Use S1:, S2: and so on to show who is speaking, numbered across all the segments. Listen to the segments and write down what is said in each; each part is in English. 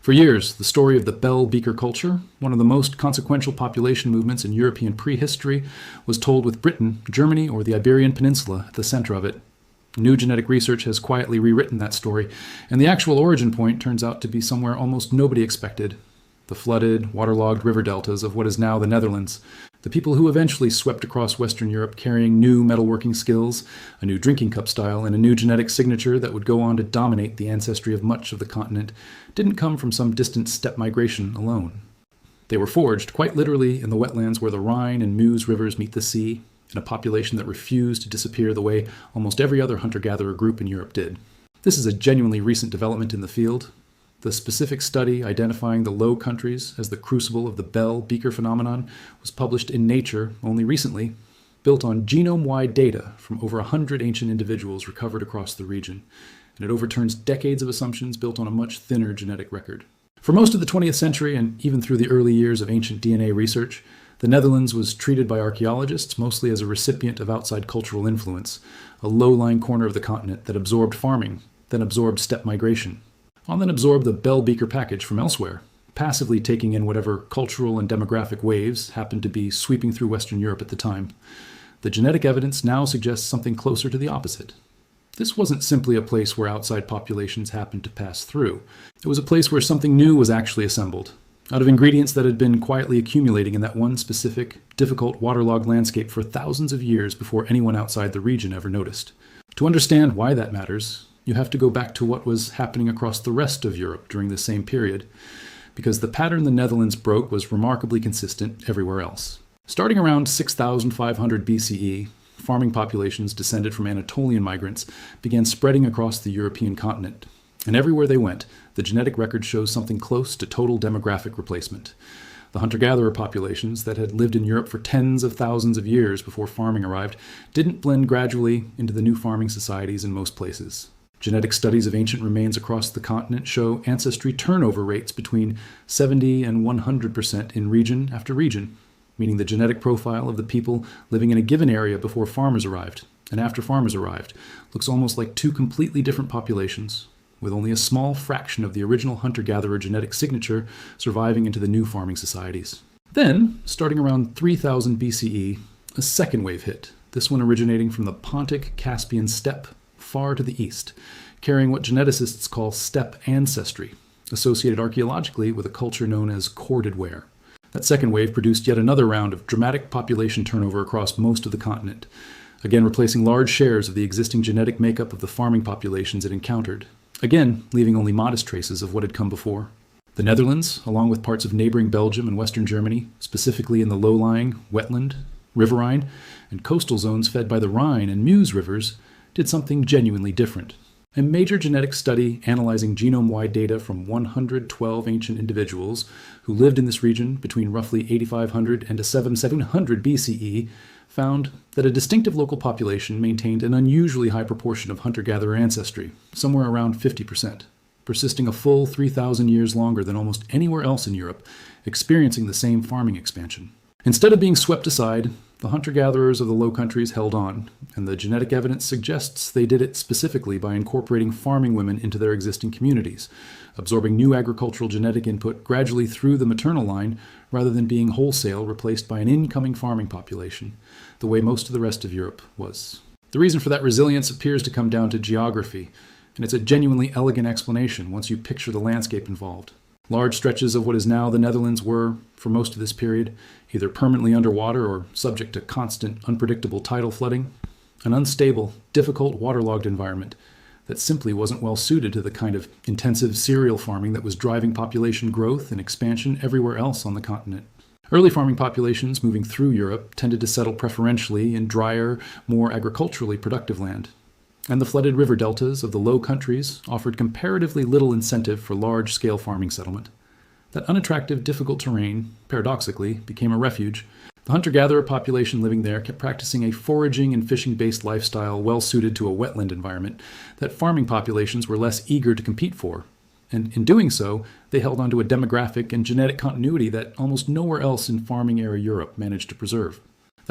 S1: For years, the story of the Bell Beaker culture, one of the most consequential population movements in European prehistory, was told with Britain, Germany, or the Iberian Peninsula at the center of it. New genetic research has quietly rewritten that story, and the actual origin point turns out to be somewhere almost nobody expected: the flooded, waterlogged river deltas of what is now the Netherlands. The people who eventually swept across Western Europe carrying new metalworking skills, a new drinking cup style, and a new genetic signature that would go on to dominate the ancestry of much of the continent didn't come from some distant steppe migration alone. They were forged, quite literally, in the wetlands where the Rhine and Meuse rivers meet the sea, in a population that refused to disappear the way almost every other hunter-gatherer group in Europe did. This is a genuinely recent development in the field. The specific study identifying the Low Countries as the crucible of the Bell Beaker phenomenon was published in Nature only recently, built on genome-wide data from over 100 ancient individuals recovered across the region, and it overturns decades of assumptions built on a much thinner genetic record. For most of the 20th century, and even through the early years of ancient DNA research, the Netherlands was treated by archaeologists mostly as a recipient of outside cultural influence, a low-lying corner of the continent that absorbed farming, then absorbed steppe migration, and then absorbed the Bell Beaker package from elsewhere, passively taking in whatever cultural and demographic waves happened to be sweeping through Western Europe at the time. The genetic evidence now suggests something closer to the opposite. This wasn't simply a place where outside populations happened to pass through. It was a place where something new was actually assembled, out of ingredients that had been quietly accumulating in that one specific, difficult, waterlogged landscape for thousands of years before anyone outside the region ever noticed. To understand why that matters, you have to go back to what was happening across the rest of Europe during the same period, because the pattern the Netherlands broke was remarkably consistent everywhere else. Starting around 6,500 BCE, farming populations descended from Anatolian migrants began spreading across the European continent, and everywhere they went, the genetic record shows something close to total demographic replacement. The hunter-gatherer populations that had lived in Europe for tens of thousands of years before farming arrived didn't blend gradually into the new farming societies in most places. Genetic studies of ancient remains across the continent show ancestry turnover rates between 70 and 100% in region after region, meaning the genetic profile of the people living in a given area before farmers arrived and after farmers arrived looks almost like two completely different populations, with only a small fraction of the original hunter-gatherer genetic signature surviving into the new farming societies. Then, starting around 3000 BCE, a second wave hit, this one originating from the Pontic-Caspian steppe far to the east, carrying what geneticists call steppe ancestry, associated archaeologically with a culture known as Corded Ware. That second wave produced yet another round of dramatic population turnover across most of the continent, again replacing large shares of the existing genetic makeup of the farming populations it encountered, again leaving only modest traces of what had come before. The Netherlands, along with parts of neighboring Belgium and Western Germany, specifically in the low-lying, wetland, riverine, and coastal zones fed by the Rhine and Meuse rivers, did something genuinely different. A major genetic study analyzing genome-wide data from 112 ancient individuals who lived in this region between roughly 8500 and 700 BCE found that a distinctive local population maintained an unusually high proportion of hunter-gatherer ancestry, somewhere around 50%, persisting a full 3,000 years longer than almost anywhere else in Europe, experiencing the same farming expansion. Instead of being swept aside, the hunter-gatherers of the Low Countries held on, and the genetic evidence suggests they did it specifically by incorporating farming women into their existing communities, absorbing new agricultural genetic input gradually through the maternal line rather than being wholesale replaced by an incoming farming population, the way most of the rest of Europe was. The reason for that resilience appears to come down to geography, and it's a genuinely elegant explanation once you picture the landscape involved. Large stretches of what is now the Netherlands were, for most of this period, either permanently underwater or subject to constant, unpredictable tidal flooding, an unstable, difficult, waterlogged environment that simply wasn't well suited to the kind of intensive cereal farming that was driving population growth and expansion everywhere else on the continent. Early farming populations moving through Europe tended to settle preferentially in drier, more agriculturally productive land, and the flooded river deltas of the Low Countries offered comparatively little incentive for large-scale farming settlement. That unattractive, difficult terrain, paradoxically, became a refuge. The hunter-gatherer population living there kept practicing a foraging and fishing-based lifestyle well-suited to a wetland environment that farming populations were less eager to compete for, and in doing so, they held onto a demographic and genetic continuity that almost nowhere else in farming-era Europe managed to preserve.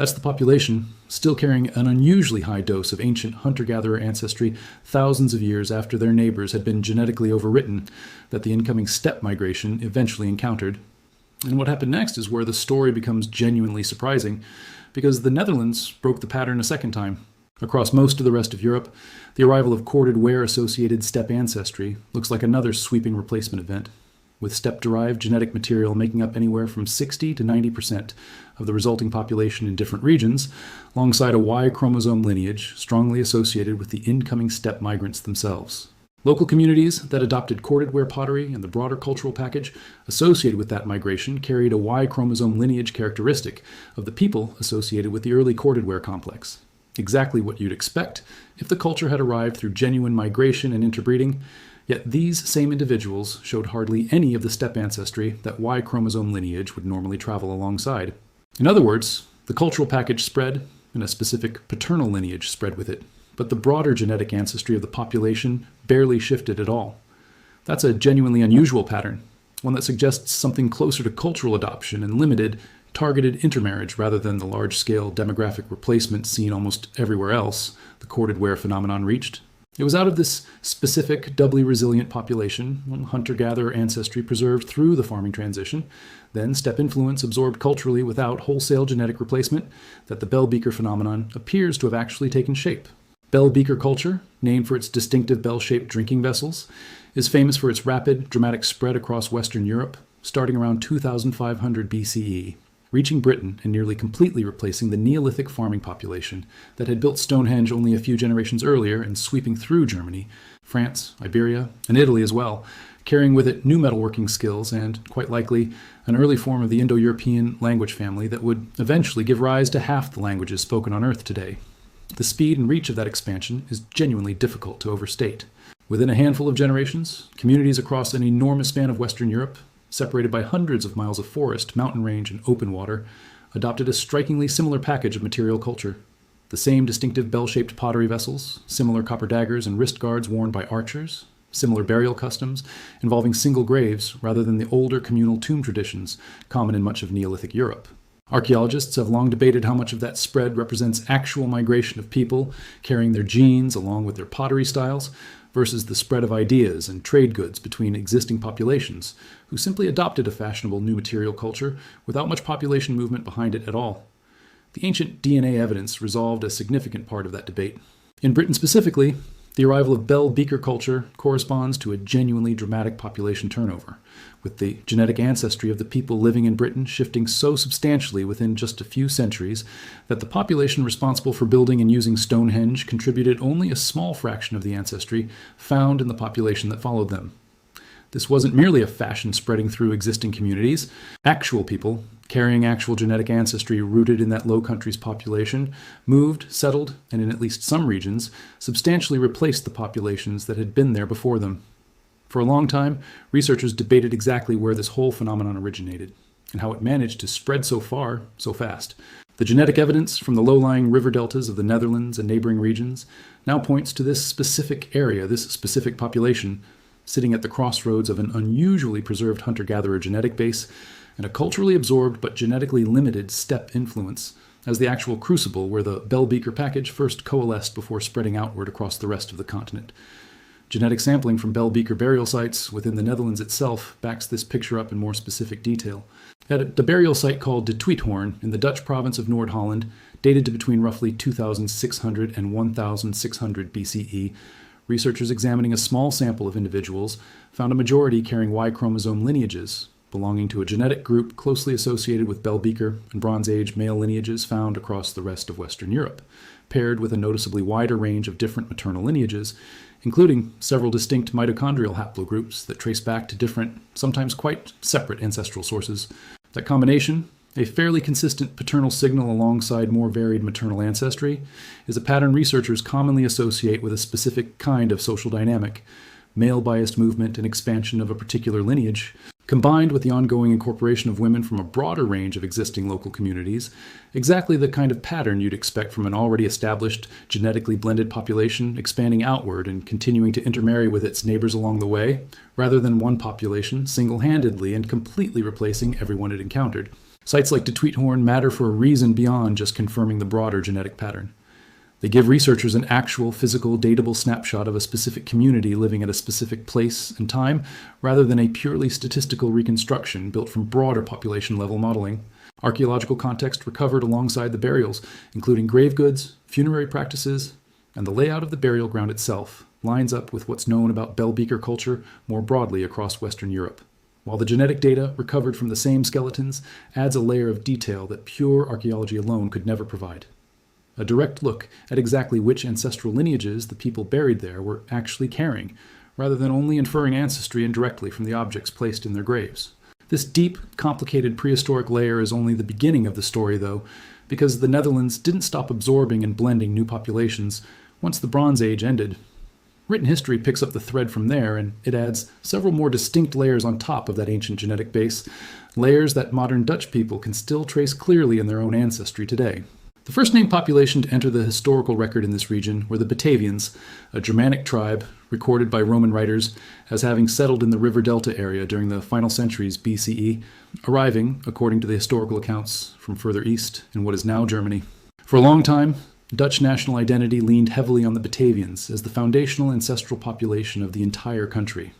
S1: That's the population, still carrying an unusually high dose of ancient hunter-gatherer ancestry thousands of years after their neighbors had been genetically overwritten, that the incoming steppe migration eventually encountered. And what happened next is where the story becomes genuinely surprising, because the Netherlands broke the pattern a second time. Across most of the rest of Europe, the arrival of Corded Ware-associated steppe ancestry looks like another sweeping replacement event, with steppe-derived genetic material making up anywhere from 60 to 90% of the resulting population in different regions, alongside a Y chromosome lineage strongly associated with the incoming steppe migrants themselves. Local communities that adopted corded ware pottery and the broader cultural package associated with that migration carried a Y chromosome lineage characteristic of the people associated with the early corded ware complex. Exactly what you'd expect if the culture had arrived through genuine migration and interbreeding, yet these same individuals showed hardly any of the steppe ancestry that Y chromosome lineage would normally travel alongside. In other words, the cultural package spread, and a specific paternal lineage spread with it, but the broader genetic ancestry of the population barely shifted at all. That's a genuinely unusual pattern, one that suggests something closer to cultural adoption and limited, targeted intermarriage rather than the large-scale demographic replacement seen almost everywhere else the corded ware phenomenon reached. It was out of this specific, doubly resilient population, hunter-gatherer ancestry preserved through the farming transition, then steppe influence absorbed culturally without wholesale genetic replacement, that the Bell Beaker phenomenon appears to have actually taken shape. Bell Beaker culture, named for its distinctive bell-shaped drinking vessels, is famous for its rapid, dramatic spread across Western Europe, starting around 2500 BCE. Reaching Britain and nearly completely replacing the Neolithic farming population that had built Stonehenge only a few generations earlier and sweeping through Germany, France, Iberia, and Italy as well, carrying with it new metalworking skills and, quite likely, an early form of the Indo-European language family that would eventually give rise to half the languages spoken on Earth today. The speed and reach of that expansion is genuinely difficult to overstate. Within a handful of generations, communities across an enormous span of Western Europe, separated by hundreds of miles of forest, mountain range, and open water, adopted a strikingly similar package of material culture. The same distinctive bell-shaped pottery vessels, similar copper daggers and wrist guards worn by archers, similar burial customs involving single graves rather than the older communal tomb traditions common in much of Neolithic Europe. Archaeologists have long debated how much of that spread represents actual migration of people carrying their genes along with their pottery styles, versus the spread of ideas and trade goods between existing populations who simply adopted a fashionable new material culture without much population movement behind it at all. The ancient DNA evidence resolved a significant part of that debate. In Britain specifically, the arrival of Bell Beaker culture corresponds to a genuinely dramatic population turnover, with the genetic ancestry of the people living in Britain shifting so substantially within just a few centuries that the population responsible for building and using Stonehenge contributed only a small fraction of the ancestry found in the population that followed them. This wasn't merely a fashion spreading through existing communities. Actual people, carrying actual genetic ancestry rooted in that Low Countries population, moved, settled, and in at least some regions, substantially replaced the populations that had been there before them. For a long time, researchers debated exactly where this whole phenomenon originated, and how it managed to spread so far, so fast. The genetic evidence from the low-lying river deltas of the Netherlands and neighboring regions now points to this specific area, this specific population, sitting at the crossroads of an unusually preserved hunter-gatherer genetic base and a culturally absorbed but genetically limited steppe influence as the actual crucible where the Bell Beaker package first coalesced before spreading outward across the rest of the continent. Genetic sampling from Bell Beaker burial sites within the Netherlands itself backs this picture up in more specific detail. At the burial site called De Tweethoorn in the Dutch province of Noord-Holland, dated to between roughly 2600 and 1600 BCE, researchers examining a small sample of individuals found a majority carrying Y chromosome lineages, belonging to a genetic group closely associated with Bell Beaker and Bronze Age male lineages found across the rest of Western Europe, paired with a noticeably wider range of different maternal lineages, including several distinct mitochondrial haplogroups that trace back to different, sometimes quite separate ancestral sources. That combination, a fairly consistent paternal signal alongside more varied maternal ancestry, is a pattern researchers commonly associate with a specific kind of social dynamic, male-biased movement and expansion of a particular lineage, combined with the ongoing incorporation of women from a broader range of existing local communities, exactly the kind of pattern you'd expect from an already established, genetically blended population expanding outward and continuing to intermarry with its neighbors along the way, rather than one population single-handedly and completely replacing everyone it encountered. Sites like De Tweethorn matter for a reason beyond just confirming the broader genetic pattern. They give researchers an actual, physical, datable snapshot of a specific community living at a specific place and time, rather than a purely statistical reconstruction built from broader population-level modeling. Archaeological context recovered alongside the burials, including grave goods, funerary practices, and the layout of the burial ground itself, lines up with what's known about Bell Beaker culture more broadly across Western Europe. While the genetic data recovered from the same skeletons adds a layer of detail that pure archaeology alone could never provide. A direct look at exactly which ancestral lineages the people buried there were actually carrying, rather than only inferring ancestry indirectly from the objects placed in their graves. This deep, complicated prehistoric layer is only the beginning of the story, though, because the Netherlands didn't stop absorbing and blending new populations once the Bronze Age ended. Written history picks up the thread from there, and it adds several more distinct layers on top of that ancient genetic base, layers that modern Dutch people can still trace clearly in their own ancestry today. The first named population to enter the historical record in this region were the Batavians, a Germanic tribe recorded by Roman writers as having settled in the river delta area during the final centuries BCE, arriving, according to the historical accounts, from further east in what is now Germany. For a long time, Dutch national identity leaned heavily on the Batavians as the foundational ancestral population of the entire country.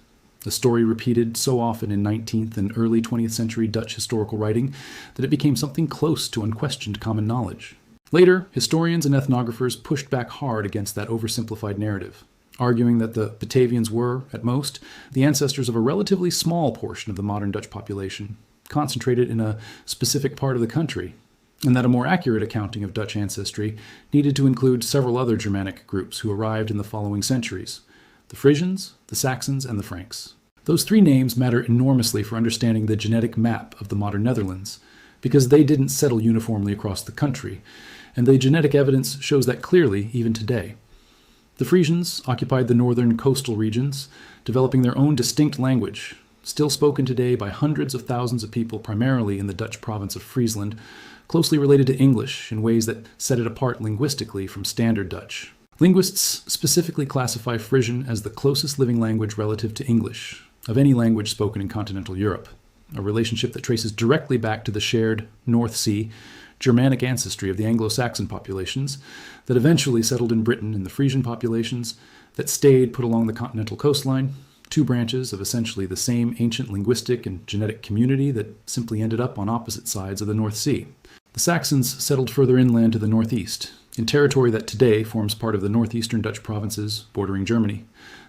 S1: A story repeated so often in 19th and early 20th century Dutch historical writing that it became something close to unquestioned common knowledge. Later, historians and ethnographers pushed back hard against that oversimplified narrative, arguing that the Batavians were, at most, the ancestors of a relatively small portion of the modern Dutch population, concentrated in a specific part of the country, and that a more accurate accounting of Dutch ancestry needed to include several other Germanic groups who arrived in the following centuries: the Frisians, the Saxons, and the Franks. Those three names matter enormously for understanding the genetic map of the modern Netherlands, because they didn't settle uniformly across the country, and the genetic evidence shows that clearly even today. The Frisians occupied the northern coastal regions, developing their own distinct language, still spoken today by hundreds of thousands of people primarily in the Dutch province of Friesland, closely related to English in ways that set it apart linguistically from Standard Dutch. Linguists specifically classify Frisian as the closest living language relative to English, of any language spoken in continental Europe, a relationship that traces directly back to the shared North Sea Germanic ancestry of the Anglo-Saxon populations that eventually settled in Britain and the Frisian populations that stayed put along the continental coastline, two branches of essentially the same ancient linguistic and genetic community that simply ended up on opposite sides of the North Sea. The Saxons settled further inland to the northeast, in territory that today forms part of the northeastern Dutch provinces bordering Germany.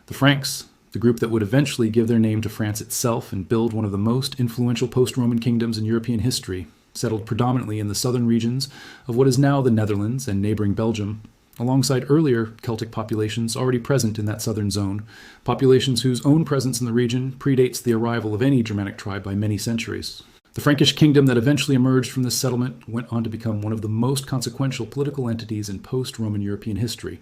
S1: The Franks, the group that would eventually give their name to France itself and build one of the most influential post-Roman kingdoms in European history, settled predominantly in the southern regions of what is now the Netherlands and neighboring Belgium, alongside earlier Celtic populations already present in that southern zone, populations whose own presence in the region predates the arrival of any Germanic tribe by many centuries. The Frankish kingdom that eventually emerged from this settlement went on to become one of the most consequential political entities in post-Roman European history,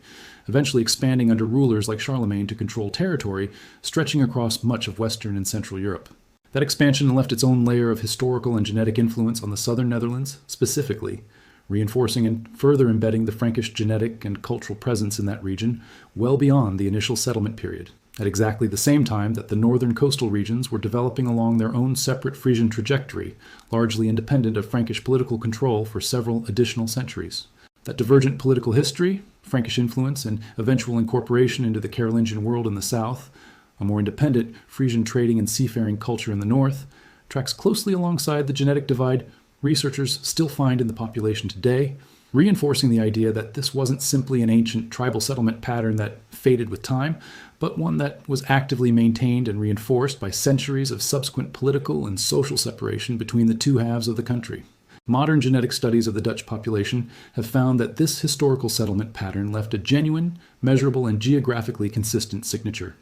S1: eventually expanding under rulers like Charlemagne to control territory stretching across much of Western and Central Europe. That expansion left its own layer of historical and genetic influence on the southern Netherlands specifically, reinforcing and further embedding the Frankish genetic and cultural presence in that region well beyond the initial settlement period, at exactly the same time that the northern coastal regions were developing along their own separate Frisian trajectory, largely independent of Frankish political control for several additional centuries. That divergent political history, Frankish influence, and eventual incorporation into the Carolingian world in the south, a more independent Frisian trading and seafaring culture in the north, tracks closely alongside the genetic divide researchers still find in the population today, reinforcing the idea that this wasn't simply an ancient tribal settlement pattern that faded with time, but one that was actively maintained and reinforced by centuries of subsequent political and social separation between the two halves of the country. Modern genetic studies of the Dutch population have found that this historical settlement pattern left a genuine, measurable, and geographically consistent signature.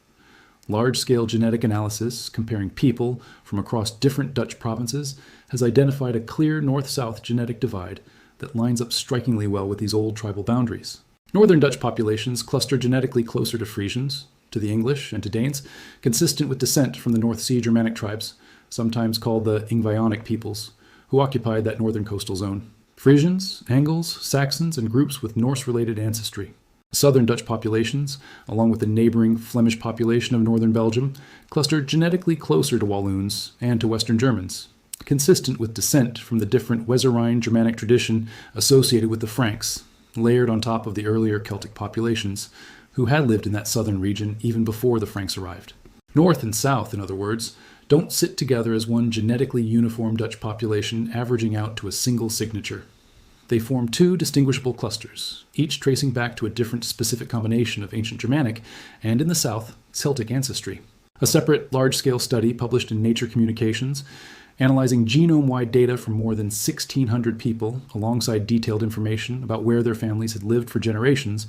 S1: Large-scale genetic analysis comparing people from across different Dutch provinces has identified a clear north-south genetic divide that lines up strikingly well with these old tribal boundaries. Northern Dutch populations cluster genetically closer to Frisians, to the English, and to Danes, consistent with descent from the North Sea Germanic tribes, sometimes called the Ingvaeonic peoples, who occupied that northern coastal zone. Frisians, Angles, Saxons, and groups with Norse-related ancestry. Southern Dutch populations, along with the neighboring Flemish population of northern Belgium, clustered genetically closer to Walloons and to Western Germans, consistent with descent from the different Weserine Germanic tradition associated with the Franks, layered on top of the earlier Celtic populations, who had lived in that southern region even before the Franks arrived. North and south, in other words, don't sit together as one genetically uniform Dutch population averaging out to a single signature. They form two distinguishable clusters, each tracing back to a different specific combination of ancient Germanic and, in the south, Celtic ancestry. A separate large-scale study published in Nature Communications, analyzing genome-wide data from more than 1,600 people alongside detailed information about where their families had lived for generations,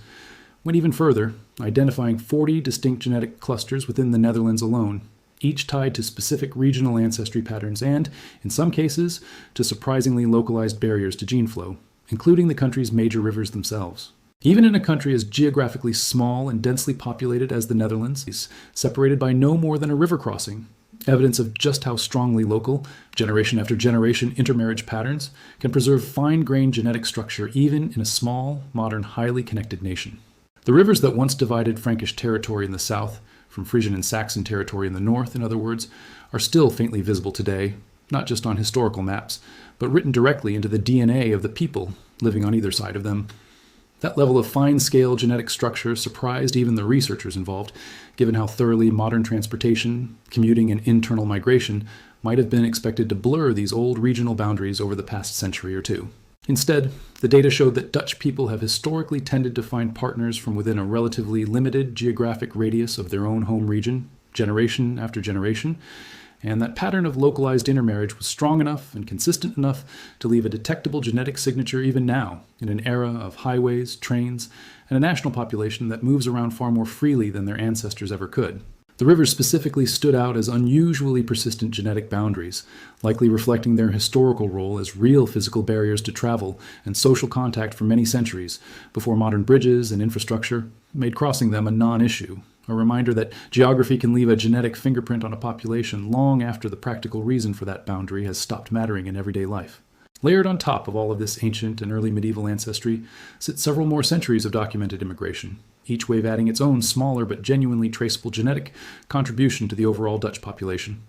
S1: went even further, identifying 40 distinct genetic clusters within the Netherlands alone, each tied to specific regional ancestry patterns and, in some cases, to surprisingly localized barriers to gene flow, including the country's major rivers themselves. Even in a country as geographically small and densely populated as the Netherlands, separated by no more than a river crossing, evidence of just how strongly local, generation after generation intermarriage patterns can preserve fine-grained genetic structure even in a small, modern, highly connected nation. The rivers that once divided Frankish territory in the south from Frisian and Saxon territory in the north, in other words, are still faintly visible today, not just on historical maps, but written directly into the DNA of the people living on either side of them. That level of fine-scale genetic structure surprised even the researchers involved, given how thoroughly modern transportation, commuting, and internal migration might have been expected to blur these old regional boundaries over the past century or two. Instead, the data showed that Dutch people have historically tended to find partners from within a relatively limited geographic radius of their own home region, generation after generation, and that pattern of localized intermarriage was strong enough and consistent enough to leave a detectable genetic signature even now, in an era of highways, trains, and a national population that moves around far more freely than their ancestors ever could. The rivers specifically stood out as unusually persistent genetic boundaries, likely reflecting their historical role as real physical barriers to travel and social contact for many centuries, before modern bridges and infrastructure made crossing them a non-issue, a reminder that geography can leave a genetic fingerprint on a population long after the practical reason for that boundary has stopped mattering in everyday life. Layered on top of all of this ancient and early medieval ancestry sit several more centuries of documented immigration, each wave adding its own smaller but genuinely traceable genetic contribution to the overall Dutch population.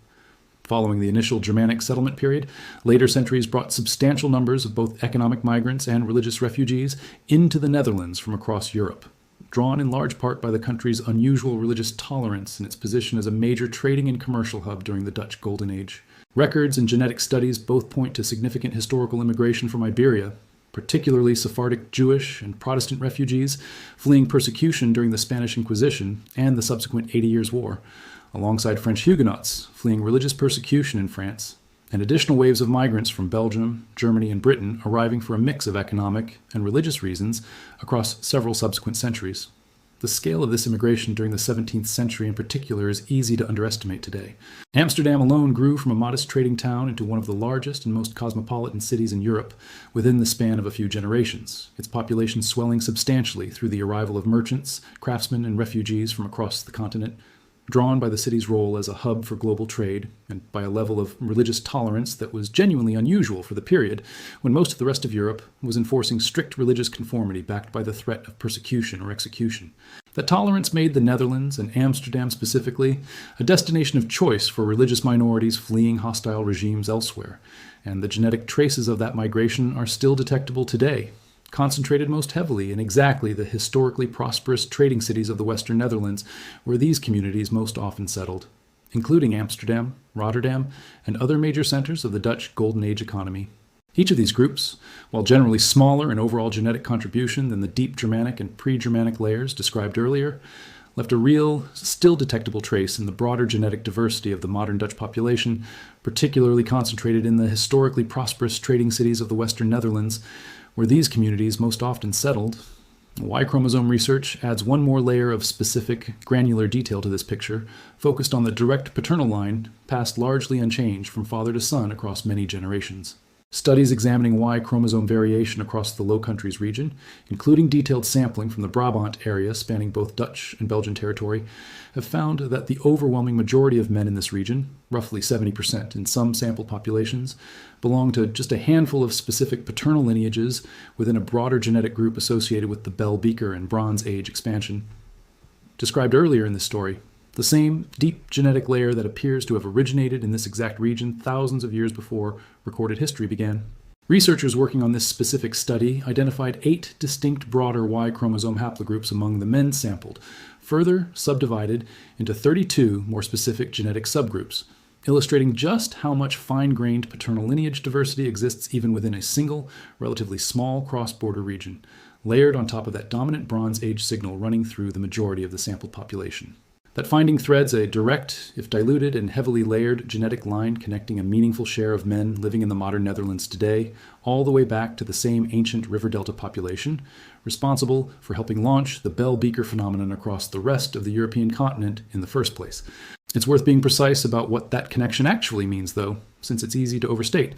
S1: Following the initial Germanic settlement period, later centuries brought substantial numbers of both economic migrants and religious refugees into the Netherlands from across Europe, drawn in large part by the country's unusual religious tolerance and its position as a major trading and commercial hub during the Dutch Golden Age. Records and genetic studies both point to significant historical immigration from Iberia, particularly Sephardic Jewish and Protestant refugees fleeing persecution during the Spanish Inquisition and the subsequent 80 Years' War, alongside French Huguenots fleeing religious persecution in France, and additional waves of migrants from Belgium, Germany, and Britain arriving for a mix of economic and religious reasons across several subsequent centuries. The scale of this immigration during the 17th century in particular is easy to underestimate today. Amsterdam alone grew from a modest trading town into one of the largest and most cosmopolitan cities in Europe within the span of a few generations, its population swelling substantially through the arrival of merchants, craftsmen, and refugees from across the continent, drawn by the city's role as a hub for global trade and by a level of religious tolerance that was genuinely unusual for the period when most of the rest of Europe was enforcing strict religious conformity backed by the threat of persecution or execution. That tolerance made the Netherlands, and Amsterdam specifically, a destination of choice for religious minorities fleeing hostile regimes elsewhere, and the genetic traces of that migration are still detectable today, concentrated most heavily in exactly the historically prosperous trading cities of the Western Netherlands where these communities most often settled, including Amsterdam, Rotterdam, and other major centers of the Dutch Golden Age economy. Each of these groups, while generally smaller in overall genetic contribution than the deep Germanic and pre-Germanic layers described earlier, left a real, still detectable trace in the broader genetic diversity of the modern Dutch population, particularly concentrated in the historically prosperous trading cities of the Western Netherlands, where these communities most often settled. Y chromosome research adds one more layer of specific, granular detail to this picture, focused on the direct paternal line passed largely unchanged from father to son across many generations. Studies examining Y chromosome variation across the Low Countries region, including detailed sampling from the Brabant area spanning both Dutch and Belgian territory, have found that the overwhelming majority of men in this region, roughly 70% in some sampled populations, belong to just a handful of specific paternal lineages within a broader genetic group associated with the Bell Beaker and Bronze Age expansion. Described earlier in this story, the the same deep genetic layer that appears to have originated in this exact region thousands of years before recorded history began. Researchers working on this specific study identified 8 distinct broader Y chromosome haplogroups among the men sampled, further subdivided into 32 more specific genetic subgroups, illustrating just how much fine-grained paternal lineage diversity exists even within a single, relatively small cross-border region, layered on top of that dominant Bronze Age signal running through the majority of the sampled population. That finding threads a direct, if diluted and heavily layered, genetic line connecting a meaningful share of men living in the modern Netherlands today, all the way back to the same ancient river delta population, responsible for helping launch the Bell Beaker phenomenon across the rest of the European continent in the first place. It's worth being precise about what that connection actually means, though, since it's easy to overstate.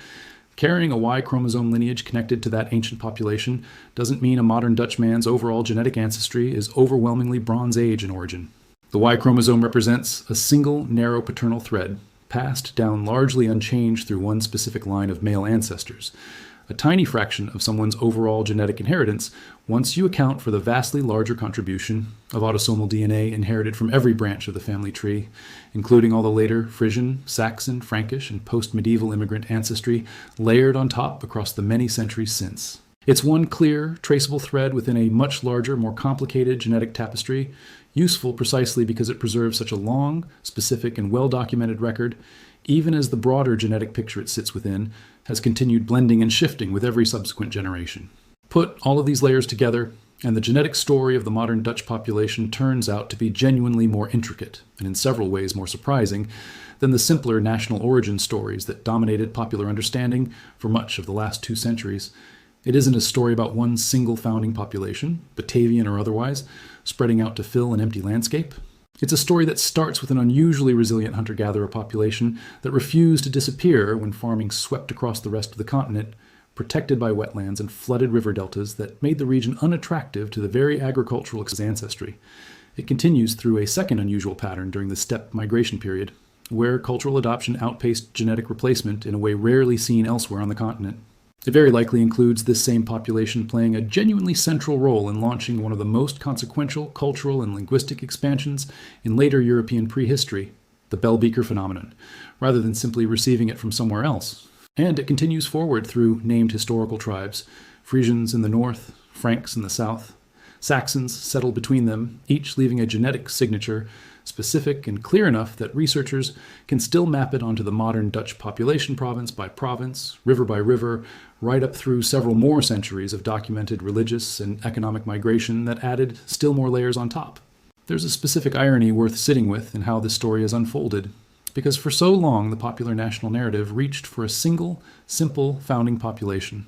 S1: Carrying a Y chromosome lineage connected to that ancient population doesn't mean a modern Dutchman's overall genetic ancestry is overwhelmingly Bronze Age in origin. The Y chromosome represents a single narrow paternal thread, passed down largely unchanged through one specific line of male ancestors, a tiny fraction of someone's overall genetic inheritance once you account for the vastly larger contribution of autosomal DNA inherited from every branch of the family tree, including all the later Frisian, Saxon, Frankish, and post-medieval immigrant ancestry layered on top across the many centuries since. It's one clear, traceable thread within a much larger, more complicated genetic tapestry, useful precisely because it preserves such a long, specific, and well-documented record, even as the broader genetic picture it sits within has continued blending and shifting with every subsequent generation. Put all of these layers together, and the genetic story of the modern Dutch population turns out to be genuinely more intricate, and in several ways more surprising, than the simpler national origin stories that dominated popular understanding for much of the last 2 centuries. It isn't a story about one single founding population, Batavian or otherwise, spreading out to fill an empty landscape. It's a story that starts with an unusually resilient hunter-gatherer population that refused to disappear when farming swept across the rest of the continent, protected by wetlands and flooded river deltas that made the region unattractive to the very agricultural ancestry. It continues through a second unusual pattern during the steppe migration period, where cultural adoption outpaced genetic replacement in a way rarely seen elsewhere on the continent. It very likely includes this same population playing a genuinely central role in launching one of the most consequential cultural and linguistic expansions in later European prehistory, the Bell Beaker phenomenon, rather than simply receiving it from somewhere else. And it continues forward through named historical tribes, Frisians in the north, Franks in the south. Saxons settled between them, each leaving a genetic signature specific and clear enough that researchers can still map it onto the modern Dutch population province by province, river by river, right up through several more centuries of documented religious and economic migration that added still more layers on top. There's a specific irony worth sitting with in how this story is unfolded, because for so long the popular national narrative reached for a single, simple founding population,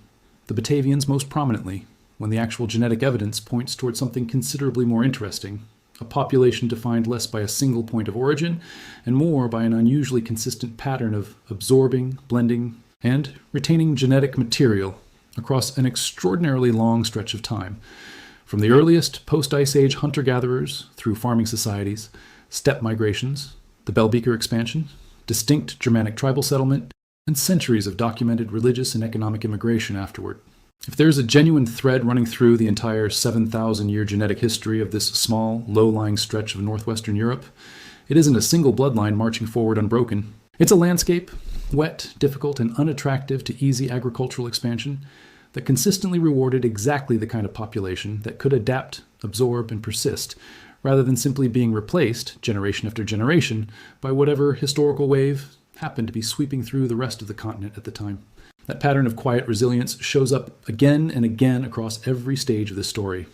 S1: the Batavians most prominently, when the actual genetic evidence points towards something considerably more interesting, a population defined less by a single point of origin and more by an unusually consistent pattern of absorbing, blending, and retaining genetic material across an extraordinarily long stretch of time, from the earliest post-Ice Age hunter-gatherers through farming societies, steppe migrations, the Bell Beaker expansion, distinct Germanic tribal settlement, and centuries of documented religious and economic immigration afterward. If there's a genuine thread running through the entire 7,000-year genetic history of this small, low-lying stretch of northwestern Europe, it isn't a single bloodline marching forward unbroken. It's a landscape, wet, difficult, and unattractive to easy agricultural expansion, that consistently rewarded exactly the kind of population that could adapt, absorb, and persist, rather than simply being replaced, generation after generation, by whatever historical wave happened to be sweeping through the rest of the continent at the time. That pattern of quiet resilience shows up again and again across every stage of the story.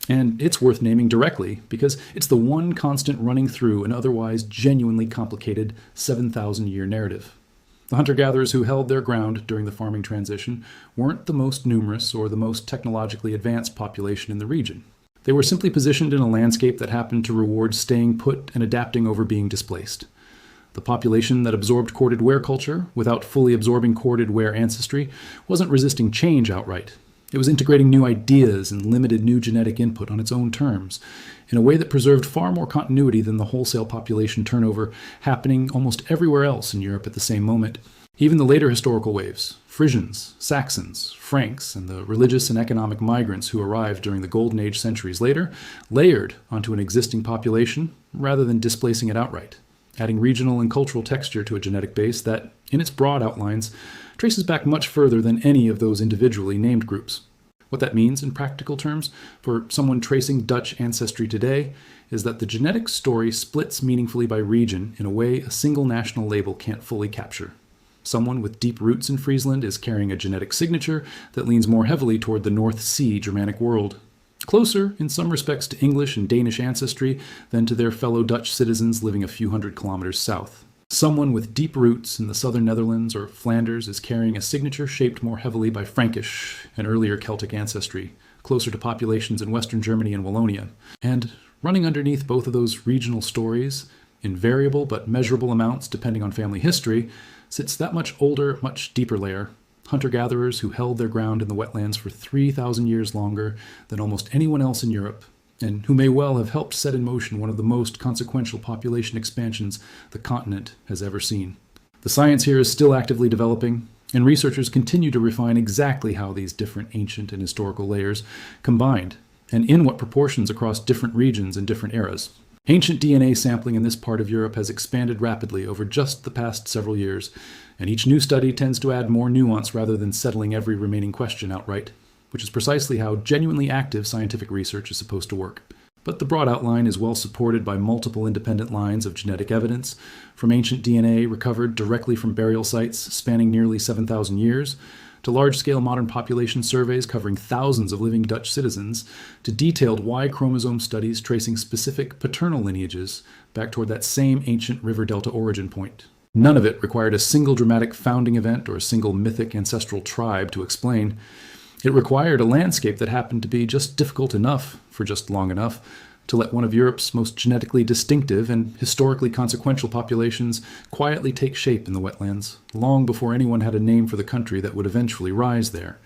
S1: And it's worth naming directly because it's the one constant running through an otherwise genuinely complicated 7,000-year narrative. The hunter-gatherers who held their ground during the farming transition weren't the most numerous or the most technologically advanced population in the region. They were simply positioned in a landscape that happened to reward staying put and adapting over being displaced. The population that absorbed Corded Ware culture without fully absorbing Corded Ware ancestry wasn't resisting change outright. It was integrating new ideas and limited new genetic input on its own terms, in a way that preserved far more continuity than the wholesale population turnover happening almost everywhere else in Europe at the same moment. Even the later historical waves, Frisians, Saxons, Franks, and the religious and economic migrants who arrived during the Golden Age centuries later, layered onto an existing population rather than displacing it outright, adding regional and cultural texture to a genetic base that, in its broad outlines, traces back much further than any of those individually named groups. What that means in practical terms for someone tracing Dutch ancestry today is that the genetic story splits meaningfully by region in a way a single national label can't fully capture. Someone with deep roots in Friesland is carrying a genetic signature that leans more heavily toward the North Sea Germanic world, closer in some respects to English and Danish ancestry than to their fellow Dutch citizens living a few hundred kilometers south. Someone with deep roots in the southern Netherlands or Flanders is carrying a signature shaped more heavily by Frankish and earlier Celtic ancestry, closer to populations in western Germany and Wallonia. And running underneath both of those regional stories, in variable but measurable amounts depending on family history, sits that much older, much deeper layer. Hunter-gatherers who held their ground in the wetlands for 3,000 years longer than almost anyone else in Europe, and who may well have helped set in motion one of the most consequential population expansions the continent has ever seen. The science here is still actively developing, and researchers continue to refine exactly how these different ancient and historical layers combined, and in what proportions across different regions and different eras. Ancient DNA sampling in this part of Europe has expanded rapidly over just the past several years, and each new study tends to add more nuance rather than settling every remaining question outright, which is precisely how genuinely active scientific research is supposed to work. But the broad outline is well supported by multiple independent lines of genetic evidence, from ancient DNA recovered directly from burial sites spanning nearly 7,000 years, to large-scale modern population surveys covering thousands of living Dutch citizens, to detailed Y-chromosome studies tracing specific paternal lineages back toward that same ancient river delta origin point. None of it required a single dramatic founding event or a single mythic ancestral tribe to explain. It required a landscape that happened to be just difficult enough for just long enough to let one of Europe's most genetically distinctive and historically consequential populations quietly take shape in the wetlands, long before anyone had a name for the country that would eventually rise there.